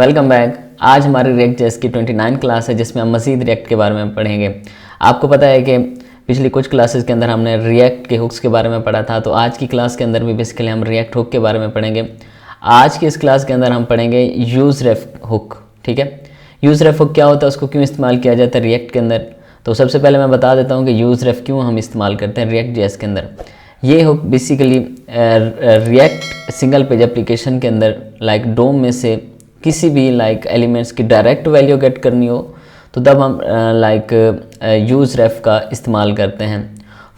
Welcome back. आज हमारी react JS की 29 क्लास है जिसमें हम मज़ीद रिएक्ट के बारे में पढ़ेंगे। आपको पता है कि पिछली कुछ क्लासेस के अंदर हमने रिएक्ट के हुक्स के बारे में पढ़ा था, तो आज की क्लास के अंदर भी बेसिकली हम रिएक्ट हुक के बारे में पढ़ेंगे। आज की इस क्लास के अंदर हम पढ़ेंगे यूज़ रेफ हुक। ठीक है, यूज़ रेफ हुक क्या होता है, उसको क्यों इस्तेमाल किया जाता है रिएक्ट के अंदर। तो सबसे पहले मैं बता देता हूँ कि यूज़ रेफ क्यों हम इस्तेमाल करते हैं रिएक्ट जेएस के अंदर। ये hook basically react single page application के अंदर लाइक डोम में से किसी भी एलिमेंट्स की डायरेक्ट वैल्यू गेट करनी हो तो तब हम यूज़ रेफ का इस्तेमाल करते हैं।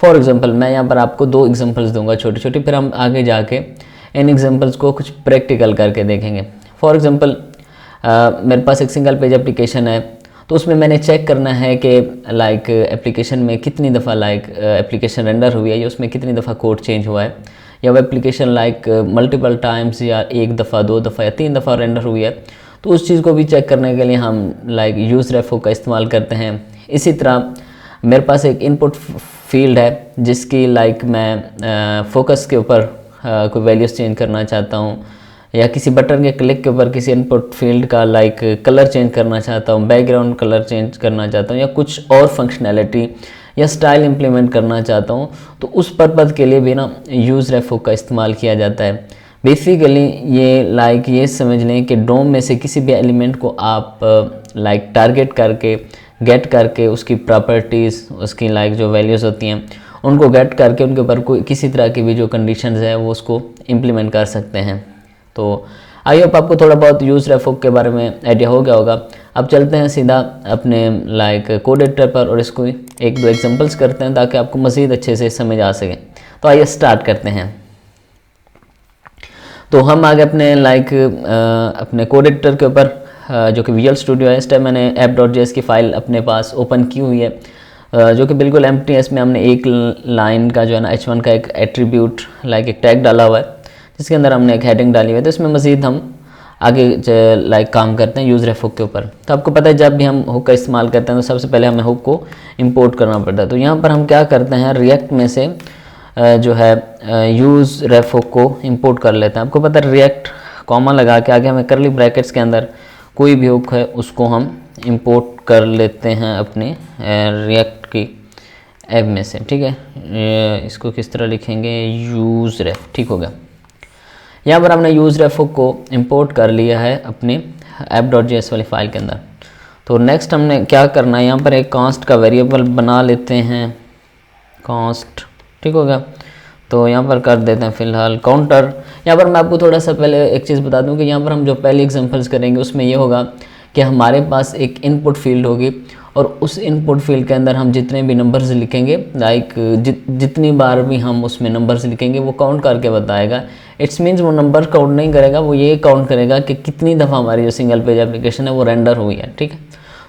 फॉर एग्जांपल मैं यहाँ पर आपको दो एग्जांपल्स दूंगा छोटे छोटे, फिर हम आगे जाके इन एग्जांपल्स को कुछ प्रैक्टिकल करके देखेंगे। फॉर एग्जांपल मेरे पास एक सिंगल पेज एप्लीकेशन है, तो उसमें मैंने चेक करना है कि एप्लीकेशन में कितनी दफ़ा एप्लीकेशन रेंडर हुई है या उसमें कितनी दफ़ा कोड चेंज हुआ है, या वो एप्लीकेशन मल्टीपल टाइम्स या एक दफ़ा, दो दफ़ा या तीन दफ़ा रेंडर हुई है। तो उस चीज़ को भी चेक करने के लिए हम यूज़ रेफ हुक का इस्तेमाल करते हैं। इसी तरह मेरे पास एक इनपुट फील्ड है जिसकी मैं फोकस के ऊपर कोई वैल्यूज़ चेंज करना चाहता हूँ, या किसी बटन के क्लिक के ऊपर किसी इनपुट फील्ड का कलर चेंज करना चाहता हूँ, बैकग्राउंड कलर चेंज करना चाहता हूँ, या कुछ और फंक्शनैलिटी या स्टाइल इंप्लीमेंट करना चाहता हूँ, तो उस पर्पज़ के लिए भी ना यूज़ रेफ हुक का इस्तेमाल किया जाता है। बेसिकली ये ये समझ लें कि डोम में से किसी भी एलिमेंट को आप टारगेट करके गेट करके उसकी प्रॉपर्टीज़, उसकी जो वैल्यूज़ होती हैं उनको गेट करके उनके ऊपर कोई किसी तरह की भी जो कंडीशंस है वो उसको इम्प्लीमेंट कर सकते हैं। तो आई होप आपको थोड़ा बहुत यूज़ रेफ हुक के बारे में आइडिया हो गया होगा। अब चलते हैं सीधा अपने कोड एडिटर पर और इसको एक दो एग्जांपल्स करते हैं ताकि आपको मज़ीद अच्छे से समझ आ सके। तो आइए स्टार्ट करते हैं। तो हम आगे अपने कोड एडिटर के ऊपर जो कि विजुअल स्टूडियो है, इस टाइम मैंने app.js की फ़ाइल अपने पास ओपन की हुई है जो कि बिल्कुल एम्प्टी है। इसमें हमने एक लाइन का जो है ना h1 का एक एट्रीब्यूट एक टैग डाला हुआ है जिसके अंदर हमने एक हेडिंग डाली हुई है। तो इसमें मज़ीद हम आगे काम करते हैं यूज़ रेफ हुक के ऊपर। तो आपको पता है जब भी हम हुक का इस्तेमाल करते हैं तो सबसे पहले हमें हुक को इंपोर्ट करना पड़ता है। तो यहाँ पर हम क्या करते हैं, रिएक्ट में से जो है यूज़ रेफ हुक को इंपोर्ट कर लेते हैं। आपको पता है रिएक्ट कॉमा लगा के आगे हमें करली ब्रैकेट्स के अंदर कोई भी हुक है उसको हम इंपोर्ट कर लेते हैं अपने रिएक्ट की ऐप में से। ठीक है, इसको किस तरह लिखेंगे, यूज़ रेफ। ठीक हो गया, यहाँ पर हमने यूज़ रेफ हुक को इंपोर्ट कर लिया है अपनी app.js वाली फ़ाइल के अंदर। तो नेक्स्ट हमने क्या करना है, यहाँ पर एक कांस्ट का वेरिएबल बना लेते हैं, कांस्ट। ठीक हो गया, तो यहाँ पर कर देते हैं फ़िलहाल काउंटर। यहाँ पर मैं आपको थोड़ा सा पहले एक चीज़ बता दूँ कि यहाँ पर हम जो पहली एग्जांपल्स करेंगे उसमें ये होगा कि हमारे पास एक इनपुट फील्ड होगी और उस इनपुट फील्ड के अंदर हम जितने भी नंबर्स लिखेंगे जितनी बार भी हम उसमें नंबर्स लिखेंगे वो काउंट करके बताएगा। इट्स मीन्स वो नंबर काउंट नहीं करेगा, वो ये काउंट करेगा कि कितनी दफ़ा हमारी जो सिंगल पेज एप्लीकेशन है वो रेंडर हुई है। ठीक है,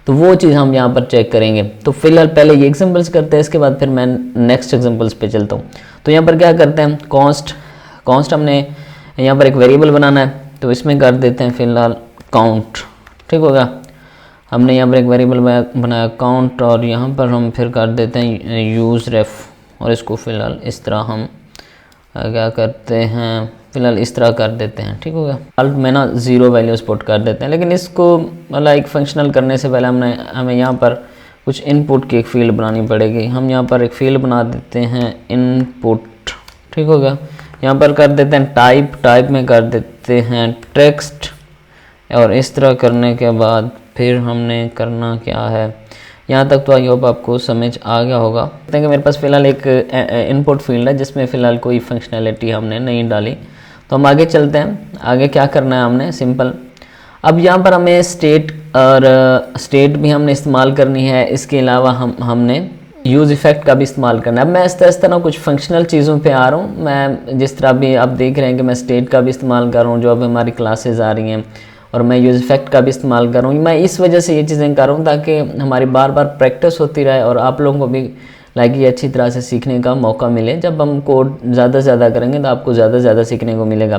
तो वो चीज़ हम यहाँ पर चेक करेंगे। तो फिलहाल पहले ये एग्जांपल्स करते हैं, इसके बाद फिर मैं नेक्स्ट एग्जांपल्स पे चलता हूँ। तो यहाँ पर क्या करते हैं, कांस्ट हमने यहाँ पर एक वेरिएबल बनाना है, तो इसमें कर देते हैं फिलहाल काउंट। ठीक होगा, हमने यहाँ पर एक वेरिएबल बनाया काउंट, और यहाँ पर हम फिर कर देते हैं यूज़ रेफ, और इसको फ़िलहाल इस तरह हम क्या करते हैं, फ़िलहाल इस तरह कर देते हैं। ठीक होगा, अल्ट में ना 0 वैल्यूज़ पुट कर देते हैं। लेकिन इसको फंक्शनल करने से पहले हमें यहाँ पर कुछ इनपुट की एक फ़ील्ड बनानी पड़ेगी। हम यहाँ पर एक फ़ील्ड बना देते हैं इनपुट। ठीक होगा, यहाँ पर कर देते हैं टाइप में कर देते हैं टेक्स्ट, और इस तरह करने के बाद फिर हमने करना क्या है, यहाँ तक तो आई होप आपको समझ आ गया होगा। कहते हैं कि मेरे पास फ़िलहाल एक इनपुट फील्ड है जिसमें फ़िलहाल कोई फंक्शनैलिटी हमने नहीं डाली। तो हम आगे चलते हैं, आगे क्या करना है हमने, सिंपल। अब यहाँ पर हमें स्टेट भी हमने इस्तेमाल करनी है, इसके अलावा हमने यूज़ इफ़ेक्ट का भी इस्तेमाल करना है। अब मैं इस तरह कुछ फंक्शनल चीज़ों पे आ रहा हूँ। मैं जिस तरह भी आप देख रहे हैं कि मैं स्टेट का भी इस्तेमाल कर रहा हूँ जो अब हमारी क्लासेज आ रही हैं, और मैं यूज़ इफ़ेक्ट का भी इस्तेमाल कर रहा हूँ। मैं इस वजह से ये चीज़ें कर रहा हूँ ताकि हमारी बार बार प्रैक्टिस होती रहे और आप लोगों को भी ये अच्छी तरह से सीखने का मौका मिले। जब हम कोड ज़्यादा से ज़्यादा करेंगे तो आपको ज़्यादा से ज़्यादा सीखने को मिलेगा।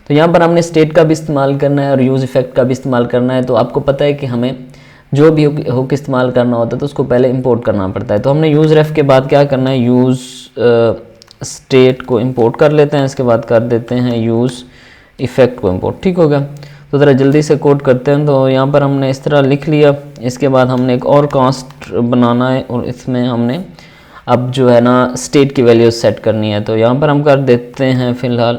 तो यहाँ पर हमने स्टेट का भी इस्तेमाल करना है और यूज़ इफ़ेक्ट का भी इस्तेमाल करना है। तो आपको पता है कि हमें जो भी हुक इस्तेमाल करना होता है तो उसको पहले इंपोर्ट करना पड़ता है। तो हमने यूज़ रेफ के बाद क्या करना है, यूज़ स्टेट को इंपोर्ट कर लेते हैं, इसके बाद कर देते हैं यूज़ इफ़ेक्ट को इंपोर्ट। ठीक होगा, तो तो ज़रा जल्दी से कोड करते हैं। तो यहाँ पर हमने इस तरह लिख लिया। इसके बाद हमने एक और कांस्ट बनाना है और इसमें हमने अब जो है ना स्टेट की वैल्यू सेट करनी है। तो यहाँ पर हम कर देते हैं फ़िलहाल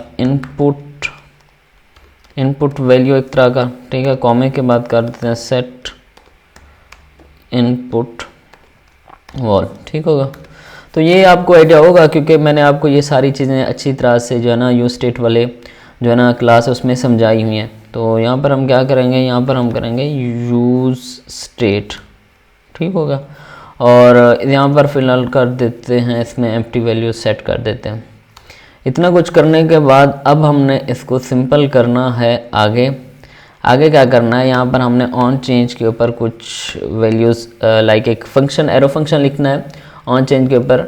इनपुट वैल्यू एक तरह का, ठीक है, कॉमे के बाद कर देते हैं सेट इनपुट वॉल, ठीक होगा। तो ये आपको आइडिया होगा क्योंकि मैंने आपको ये सारी चीज़ें अच्छी तरह से जो है ना यूज स्टेट वाले जो है ना क्लास उसमें समझाई हुई हैं। तो यहाँ पर हम क्या करेंगे, यहाँ पर हम करेंगे यूज स्टेट, ठीक होगा। और यहाँ पर फ़िलहाल कर देते हैं इसमें एम्प्टी वैल्यू सेट कर देते हैं। इतना कुछ करने के बाद अब हमने इसको सिंपल करना है। आगे क्या करना है, यहाँ पर हमने ऑन चेंज के ऊपर कुछ वैल्यूज़ लाइक एक फंक्शन एरो फंक्शन लिखना है ऑन चेंज के ऊपर,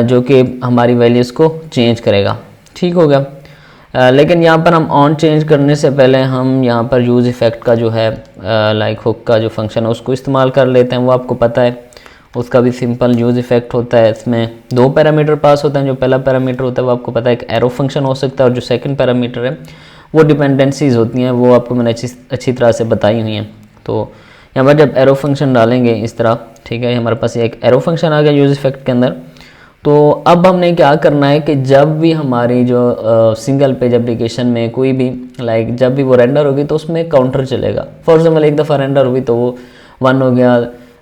जो कि हमारी वैल्यूज़ को चेंज करेगा, ठीक हो गया। लेकिन यहाँ पर हम ऑन चेंज करने से पहले हम यहाँ पर यूज़ इफ़ेक्ट का जो है लाइक हुक का जो फंक्शन है उसको इस्तेमाल कर लेते हैं। वो आपको पता है, उसका भी सिंपल यूज़ इफ़ेक्ट होता है। इसमें 2 पैरामीटर पास होते हैं। जो पहला पैरामीटर होता है वो आपको पता है एक एरो फंक्शन हो सकता है, और जो सेकंड पैरामीटर है वो डिपेंडेंसीज होती हैं, वो आपको मैंने अच्छी तरह से बताई हुई हैं। तो यहाँ पर जब एरो फंक्शन डालेंगे इस तरह, ठीक है, हमारे पास एक एरो फंक्शन आ गया यूज़ इफ़ेक्ट के अंदर। तो अब हमने क्या करना है कि जब भी हमारी जो सिंगल पेज एप्लीकेशन में कोई भी लाइक जब भी वो रेंडर होगी तो उसमें काउंटर चलेगा। फॉर एग्जाम्पल एक दफ़ा रेंडर हुई तो वो 1 हो गया,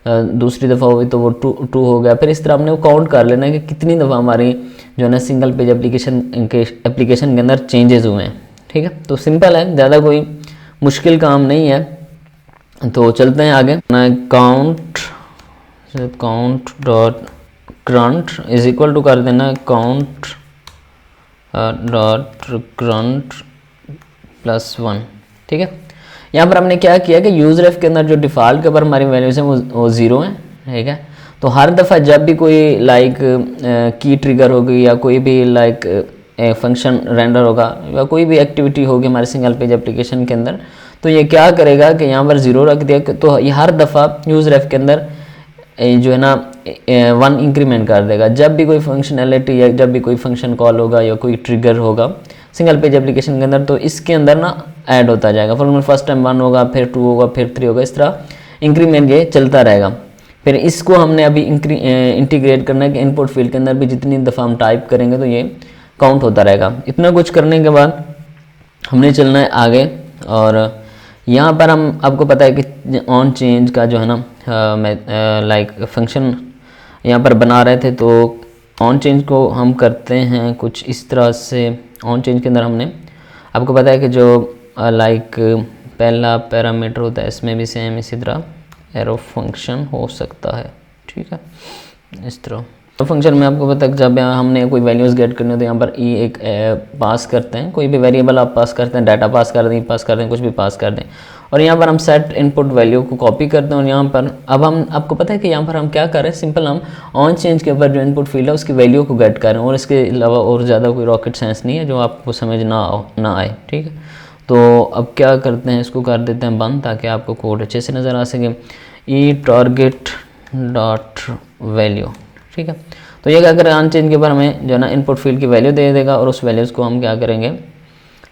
दूसरी दफ़ा हुई तो वो 2 हो गया। फिर इस तरह हमने वो काउंट कर लेना है कि कितनी दफ़ा हमारी जो है ना सिंगल पेज एप्लीकेशन के अंदर चेंजेस हुए हैं, ठीक है। तो सिंपल है, ज़्यादा कोई मुश्किल काम नहीं है। तो चलते हैं आगे। Count dot current is equal to कर देना काउंट डॉट करंट +1, ठीक है। यहाँ पर हमने क्या किया कि यूज़ रेफ के अंदर जो डिफ़ॉल्ट के ऊपर हमारी वैल्यूज़ हैं वो 0 हैं, ठीक है। तो हर दफ़ा जब भी कोई लाइक की ट्रिगर होगी या कोई भी लाइक फंक्शन रेंडर होगा या कोई भी एक्टिविटी होगी हमारे सिंगल पेज एप्लीकेशन के अंदर, तो ये क्या करेगा कि यहाँ पर 0 रख दिया। तो ये हर दफ़ा यूज़ रेफ के अंदर जो है ना 1 इंक्रीमेंट कर देगा। जब भी कोई फंक्शनैलिटी या जब भी कोई फंक्शन कॉल होगा या कोई ट्रिगर होगा सिंगल पेज एप्लीकेशन के अंदर, तो इसके अंदर ना ऐड होता जाएगा। फॉर एग्जाम्पल फर्स्ट टाइम 1 होगा, फिर 2 होगा, फिर 3 होगा, इस तरह इंक्रीमेंट ये चलता रहेगा। फिर इसको हमने अभी इंटीग्रेट करना है कि इनपुट फील्ड के अंदर भी जितनी दफ़ा हम टाइप करेंगे तो ये काउंट होता रहेगा। इतना कुछ करने के बाद हमने चलना है आगे। और यहाँ पर हम आपको पता है कि ऑन चेंज का जो है ना लाइक फंक्शन यहाँ पर बना रहे थे। तो ऑन चेंज को हम करते हैं कुछ इस तरह से। ऑन चेंज के अंदर हमने आपको पता है कि जो लाइक पहला पैरामीटर होता है इसमें भी सेम इसी तरह एरो फंक्शन हो सकता है, ठीक है, इस तरह। तो फंक्शन में आपको पता है जब हमने कोई वैल्यूज़ गेट करनी हो तो यहाँ पर ई एक पास करते हैं, कोई भी वेरिएबल आप पास करते हैं, डाटा पास कर दें, पास कर दें, कुछ भी पास कर दें। और यहाँ पर हम सेट इनपुट वैल्यू को कॉपी करते हैं। और यहाँ पर अब हम आपको पता है कि यहाँ पर हम क्या कर रहे हैं, सिंपल हम ऑन चेंज के ऊपर जो इनपुट फील्ड है उसकी वैल्यू को गेट कर रहे हैं। और इसके अलावा और ज़्यादा कोई रॉकेट साइंस नहीं है जो आपको समझ ना आए, ठीक है। तो अब क्या करते हैं, इसको कर देते हैं बंद ताकि आपको कोड अच्छे से नज़र आ सके। ई टारगेट डॉट वैल्यू, ठीक है। तो ये क्या करें, ऑन चेंज के ऊपर हमें जो है ना इनपुट फील्ड की वैल्यू दे देगा और उस वैल्यूज़ को हम क्या करेंगे,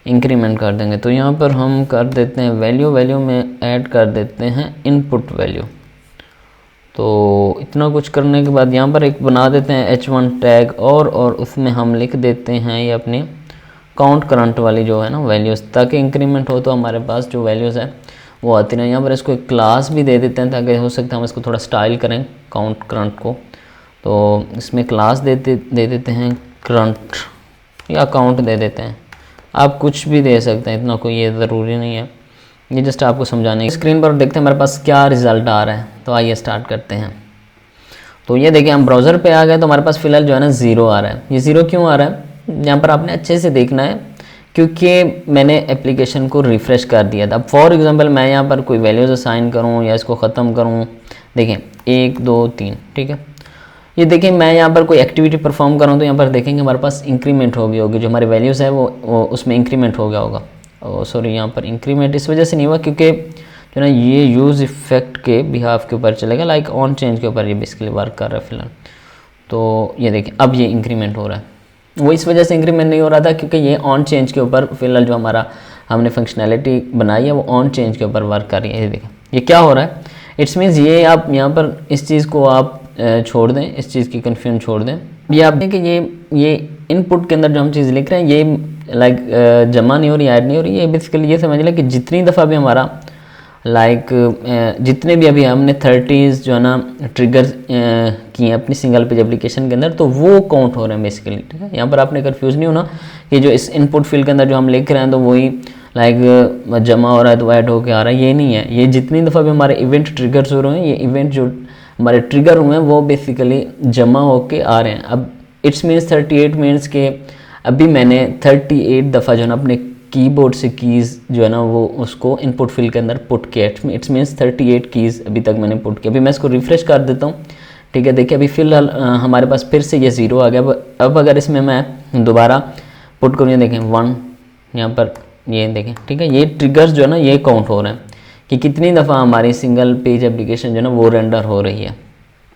इंक्रीमेंट कर देंगे। तो यहाँ पर हम कर देते हैं वैल्यू में ऐड कर देते हैं इनपुट वैल्यू। तो इतना कुछ करने के बाद यहाँ पर एक बना देते हैं h1 टैग और उसमें हम लिख देते हैं ये अपनी काउंट करंट वाली जो है ना वैल्यूज़, ताकि इंक्रीमेंट हो तो हमारे पास जो वैल्यूज़ है वो आती नहीं। यहाँ पर इसको एक क्लास भी दे देते हैं ताकि हो सकता है हम इसको थोड़ा स्टाइल करें काउंट करंट को। तो इसमें क्लास दे देते हैं करंट या काउंट दे देते हैं, आप कुछ भी दे सकते हैं, इतना कोई ये ज़रूरी नहीं है, ये जस्ट आपको समझाने। स्क्रीन पर देखते हैं हमारे पास क्या रिज़ल्ट आ रहा है। तो आइए स्टार्ट करते हैं। तो ये देखिए हम ब्राउज़र पे आ गए तो हमारे पास फ़िलहाल जो है ना 0 आ रहा है। ये 0 क्यों आ रहा है, यहाँ पर आपने अच्छे से देखना है क्योंकि मैंने एप्लीकेशन को रिफ़्रेश कर दिया था। अब फॉर एग्जांपल मैं यहाँ पर कोई वैल्यूज़ असाइन करूँ या इसको ख़त्म करूँ, देखें 1 2 3, ठीक है। ये देखिए मैं यहाँ पर कोई एक्टिविटी परफॉर्म कर रहा हूँ तो यहाँ पर देखेंगे हमारे पास इंक्रीमेंट हो गई होगी, जो हमारी वैल्यूज़ है वो उसमें इंक्रीमेंट हो गया होगा। सॉरी यहाँ पर इंक्रीमेंट इस वजह से नहीं हुआ क्योंकि जो ना ये यूज़ इफ़ेक्ट के बिहाफ के ऊपर चलेगा, लाइक ऑन चेंज के ऊपर ये बेसिकली वर्क कर रहा है फ़िलहाल। तो ये देखिए अब ये इंक्रीमेंट हो रहा है, वो इस वजह से इंक्रीमेंट नहीं हो रहा था क्योंकि ये ऑन चेंज के ऊपर फ़िलहाल जो हमारा हमने फंक्शनैलिटी बनाई है वो ऑन चेंज के ऊपर वर्क कर रही है। ये देखें ये क्या हो रहा है, इट्स मीन्स ये आप यहाँ पर इस चीज़ को आप छोड़ दें, इस चीज़ की कन्फ्यूजन छोड़ दें। ये आप देखें कि ये इनपुट के अंदर जो हम चीज़ लिख रहे हैं ये लाइक जमा नहीं हो रही, ऐड नहीं हो रही। ये बेसिकली ये समझ लें कि जितनी दफ़ा भी हमारा लाइक जितने भी अभी हमने 30s जो है ना ट्रिगर किए हैं अपनी सिंगल पेज एप्लीकेशन के अंदर, तो वो काउंट हो रहे हैं बेसिकली। ठीक है, यहाँ पर आपने कन्फ्यूज़ नहीं होना कि जो इस इनपुट फील्ड के अंदर जो हम लिख रहे हैं तो वही लाइक जमा हो रहा है तो ऐड होके आ रहा है, ये नहीं है। ये जितनी दफ़ा भी हमारे इवेंट ट्रिगर्स हो रहे हैं, ये इवेंट जो हमारे ट्रिगर हुए हैं वो बेसिकली जमा होके आ रहे हैं। अब इट्स मीन्स 38 मीन्स के अभी मैंने 38 दफ़ा जो है ना अपने कीबोर्ड से कीज़ जो है ना वो उसको इनपुट फील्ड के अंदर पुट किया। इट्स मीन्स 38 कीज़ अभी तक मैंने पुट किया। अभी मैं इसको रिफ्रेश कर देता हूँ। ठीक है, देखिए अभी फिलहाल हमारे पास फिर से ये 0 आ गया। अब अगर इसमें मैं दोबारा पुट करूँ, ये देखें 1 यहाँ पर, ये देखें। ठीक है, ये ट्रिगर्स जो है ना ये काउंट हो रहे हैं कि कितनी दफ़ा हमारी सिंगल पेज एप्लीकेशन जो है ना वो रेंडर हो रही है।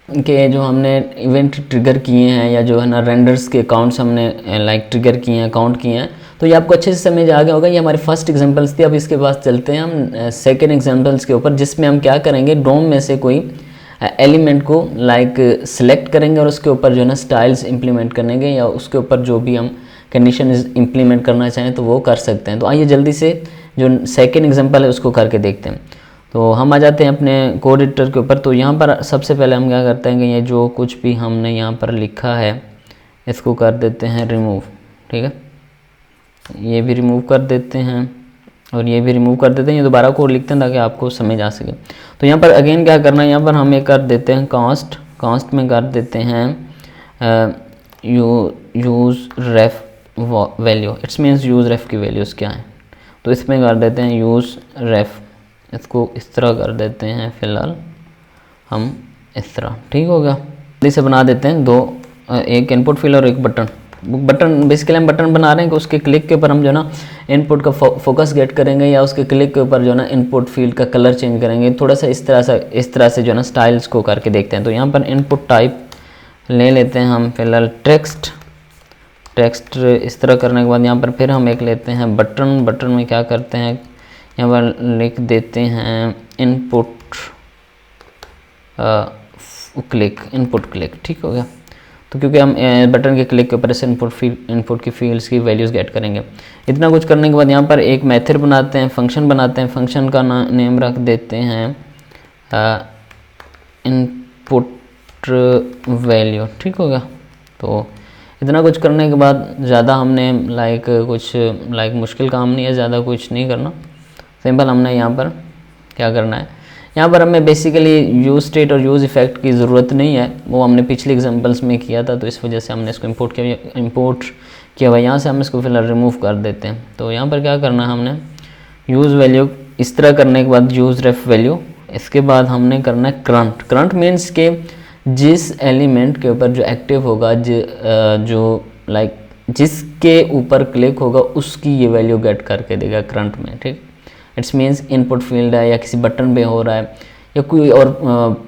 कि जो हमने इवेंट ट्रिगर किए हैं या जो है ना रेंडर्स के अकाउंट्स हमने लाइक ट्रिगर किए हैं, काउंट किए हैं, तो ये आपको अच्छे से समझ आ गया होगा। ये हमारे फर्स्ट एग्जांपल्स थे। अब इसके पास चलते हैं हम सेकंड एग्जांपल्स के ऊपर, जिसमें हम क्या करेंगे, डोम में से कोई एलिमेंट को लाइक सिलेक्ट करेंगे और उसके ऊपर जो है ना स्टाइल्स इंप्लीमेंट करेंगे या उसके ऊपर जो भी हम कंडीशन इंप्लीमेंट करना चाहें तो वो कर सकते हैं। तो आइए जल्दी से जो सेकेंड एग्जाम्पल है उसको करके देखते हैं। तो हम आ जाते हैं अपने कोड एडिटर के ऊपर। तो यहाँ पर सबसे पहले हम क्या करते हैं कि ये जो कुछ भी हमने यहाँ पर लिखा है इसको कर देते हैं रिमूव। ठीक है, ये भी रिमूव कर देते हैं और ये भी रिमूव कर देते हैं। ये दोबारा कोड लिखते हैं ताकि आपको समझ आ सके। तो यहाँ पर अगेन क्या करना है, यहाँ पर हम ये कर देते हैं कास्ट में कर देते हैं use ref value. It's means use ref की वैल्यूज़ क्या है, तो इसमें कर देते हैं यूज़ रेफ। इसको इस तरह कर देते हैं फ़िलहाल हम इस तरह। ठीक हो गया, जल्दी से बना देते हैं दो, एक इनपुट फील्ड और एक बटन। बेसिकली हम बटन बना रहे हैं कि उसके क्लिक के ऊपर हम जो ना इनपुट का फोकस गेट करेंगे या उसके क्लिक के ऊपर जो ना इनपुट फील्ड का कलर चेंज करेंगे। थोड़ा सा इस तरह से जो ना स्टाइल्स को करके देखते हैं। तो यहाँ पर इनपुट टाइप ले लेते हैं हम फ़िलहाल टेक्स्ट। इस तरह करने के बाद यहाँ पर फिर हम एक लेते हैं बटन में क्या करते हैं, यहाँ पर लिख देते हैं इनपुट क्लिक। ठीक हो गया। तो क्योंकि हम बटन के क्लिक के ऊपर से इनपुट की फील्ड्स की वैल्यूज़ गेट करेंगे। इतना कुछ करने के बाद यहाँ पर एक मेथड बनाते हैं, फंक्शन बनाते हैं। फंक्शन का नेम रख देते हैं इनपुट वैल्यू। ठीक हो गया। तो इतना कुछ करने के बाद ज़्यादा हमने लाइक मुश्किल काम नहीं है, ज़्यादा कुछ नहीं करना, सिंपल हमने यहाँ पर क्या करना है, यहाँ पर हमें बेसिकली यूज़ स्टेट और यूज़ इफेक्ट की ज़रूरत नहीं है, वो हमने पिछले एग्जांपल्स में किया था, तो इस वजह से हमने इसको इंपोर्ट किया हुआ। यहाँ से हम इसको फिलहाल रिमूव कर देते हैं। तो यहाँ पर क्या करना है, हमने यूज़ वैल्यू इस तरह करने के बाद यूज़ रेफ वैल्यू, इसके बाद हमने करना है करंट मीन्स के जिस एलिमेंट के ऊपर जो एक्टिव होगा, जो लाइक जिसके ऊपर क्लिक होगा उसकी ये वैल्यू गेट करके देगा करंट में। ठीक, इट्स मीन्स इनपुट फील्ड है या किसी बटन पे हो रहा है या कोई और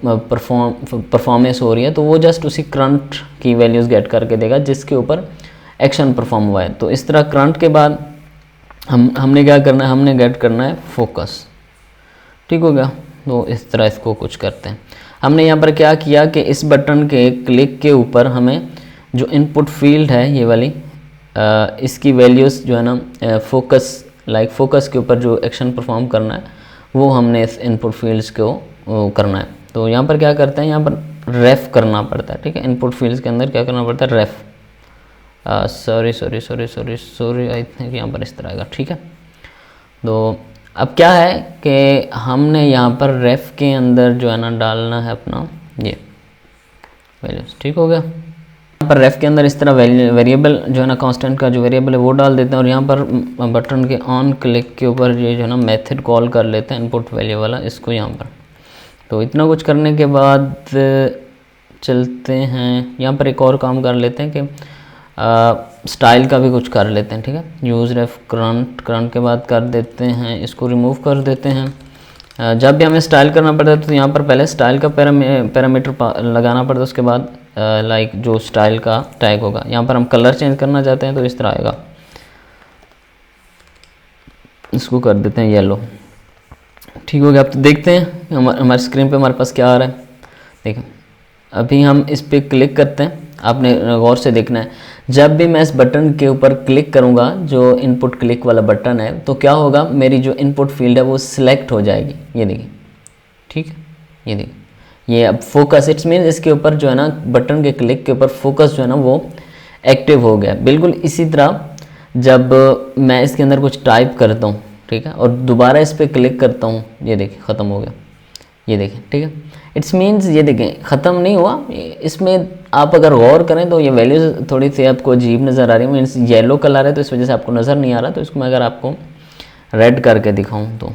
परफॉर्मेंस हो रही है, तो वो जस्ट उसी करंट की वैल्यूज़ गेट करके देगा जिसके ऊपर एक्शन परफॉर्म हुआ है। तो इस तरह करंट के बाद हमने क्या करना है, हमने गेट करना है फोकस। ठीक हो गया। तो इस तरह इसको कुछ करते हैं। हमने यहाँ पर क्या किया कि इस बटन के क्लिक के ऊपर हमें जो इनपुट फील्ड है ये वाली, इसकी वैल्यूज़ जो है ना फोकस के ऊपर जो एक्शन परफॉर्म करना है वो हमने इस इनपुट फील्ड्स को करना है। तो यहाँ पर क्या करते हैं, यहाँ पर रेफ करना पड़ता है। ठीक है, इनपुट फील्ड्स के अंदर क्या करना पड़ता है, रेफ। सॉरी आई थिंक यहाँ पर इस तरह का। ठीक है, तो अब क्या है कि हमने यहाँ पर रेफ के अंदर जो है ना डालना है अपना ये वैल्यूज़। ठीक हो गया। यहाँ पर रेफ के अंदर इस तरह वेरिएबल जो है ना कांस्टेंट का जो वेरिएबल है वो डाल देते हैं और यहाँ पर बटन के ऑन क्लिक के ऊपर ये जो है ना मेथड कॉल कर लेते हैं इनपुट वैल्यू वाला, इसको यहाँ पर। तो इतना कुछ करने के बाद चलते हैं, यहाँ पर एक और काम कर लेते हैं कि स्टाइल का भी कुछ कर लेते हैं। ठीक है, यूज़ रेफ करंट के बाद कर देते हैं, इसको रिमूव कर देते हैं। जब भी हमें स्टाइल करना पड़ता है तो यहाँ पर पहले स्टाइल का पैरामीटर लगाना पड़ता है, उसके बाद लाइक जो स्टाइल का टैग होगा। यहाँ पर हम कलर चेंज करना चाहते हैं तो इस तरह आएगा, इसको कर देते हैं येलो। ठीक हो गया। अब तो देखते हैं हमारे स्क्रीन पे हमारे पास क्या आ रहा है। देखें अभी हम इस पर क्लिक करते हैं। आपने गौर से देखना है, जब भी मैं इस बटन के ऊपर क्लिक करूंगा, जो इनपुट क्लिक वाला बटन है, तो क्या होगा, मेरी जो इनपुट फील्ड है वो सिलेक्ट हो जाएगी। ये देखिए, ठीक है, ये देखिए, ये अब फोकस, इट्स मीन इसके ऊपर जो है ना, बटन के क्लिक के ऊपर फोकस जो है ना वो एक्टिव हो गया। बिल्कुल इसी तरह जब मैं इसके अंदर कुछ टाइप करता हूँ, ठीक है, और दोबारा इस पर क्लिक करता हूँ, ये देखिए ख़त्म हो गया। ये देखें, ठीक है, इट्स मीन्स ये देखें ख़त्म नहीं हुआ। इसमें आप अगर गौर करें तो ये वैल्यूज़ थोड़ी सी आपको अजीब नज़र आ रही है। मीन्स येलो कलर है तो इस वजह से आपको नज़र नहीं आ रहा। तो इसको मैं अगर आपको रेड करके दिखाऊं तो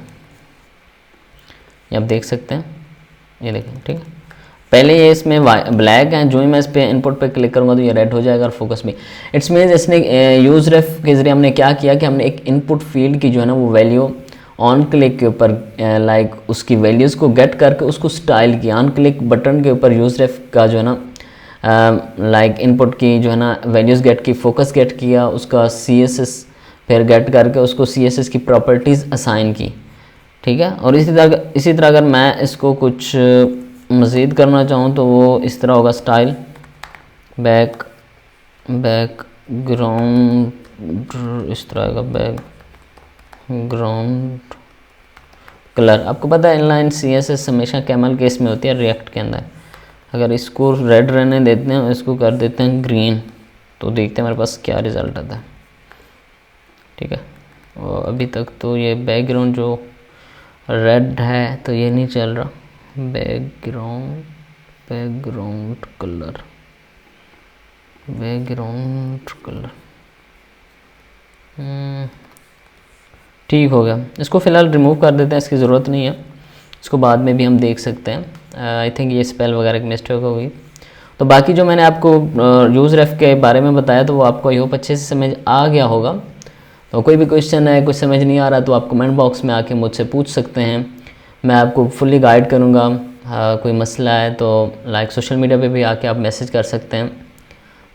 ये आप देख सकते हैं, ये देखें, ठीक है, पहले ये इसमें ब्लैक है, जो ही मैं इस पर इनपुट पे क्लिक करूँगा तो ये रेड हो जाएगा और फोकस में। इट्स मीन्स इसने यूज़ रेफ के ज़रिए हमने क्या किया कि हमने एक इनपुट फील्ड की जो है ना वो वैल्यू ऑन क्लिक के ऊपर लाइक उसकी वैल्यूज़ को गेट करके उसको स्टाइल किया। ऑन क्लिक बटन के ऊपर यूज़ रेफ का जो है ना लाइक इनपुट की जो है ना वैल्यूज़ गेट की, फोकस गेट किया, उसका CSS फिर गेट करके उसको CSS की प्रॉपर्टीज़ असाइन की, ठीक है। और इसी तरह अगर मैं इसको कुछ मज़ीद करना चाहूँ तो वो इस तरह होगा, स्टाइल बैकग्राउंड, इस तरह का बैकग्राउंड कलर। आपको पता है इनलाइन CSS हमेशा कैमल केस में होती है रिएक्ट के अंदर। अगर इसको रेड रहने देते हैं और इसको कर देते हैं ग्रीन, तो देखते हैं हमारे पास क्या रिज़ल्ट आता है, ठीक है। और अभी तक तो ये बैकग्राउंड जो रेड है तो ये नहीं चल रहा। बैकग्राउंड कलर, ठीक हो गया। इसको फ़िलहाल रिमूव कर देते हैं, इसकी ज़रूरत नहीं है, इसको बाद में भी हम देख सकते हैं। आई थिंक ये स्पेल वगैरह की मिस्टेक हो गई। तो बाकी जो मैंने आपको यूज़ रेफ के बारे में बताया तो वो आपको आई होप अच्छे से समझ आ गया होगा। तो कोई भी क्वेश्चन है, कुछ समझ नहीं आ रहा तो आप कमेंट बॉक्स में आके मुझसे पूछ सकते हैं, मैं आपको फुल्ली गाइड करूँगा। कोई मसला है तो लाइक सोशल मीडिया पे भी आके आप मैसेज कर सकते हैं।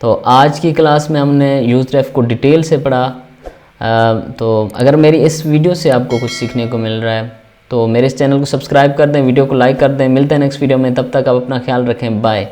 तो आज की क्लास में हमने यूज़ रेफ को डिटेल से पढ़ा। तो अगर मेरी इस वीडियो से आपको कुछ सीखने को मिल रहा है तो मेरे इस चैनल को सब्सक्राइब कर दें, वीडियो को लाइक कर दें। मिलते हैं नेक्स्ट वीडियो में, तब तक आप अपना ख्याल रखें, बाय।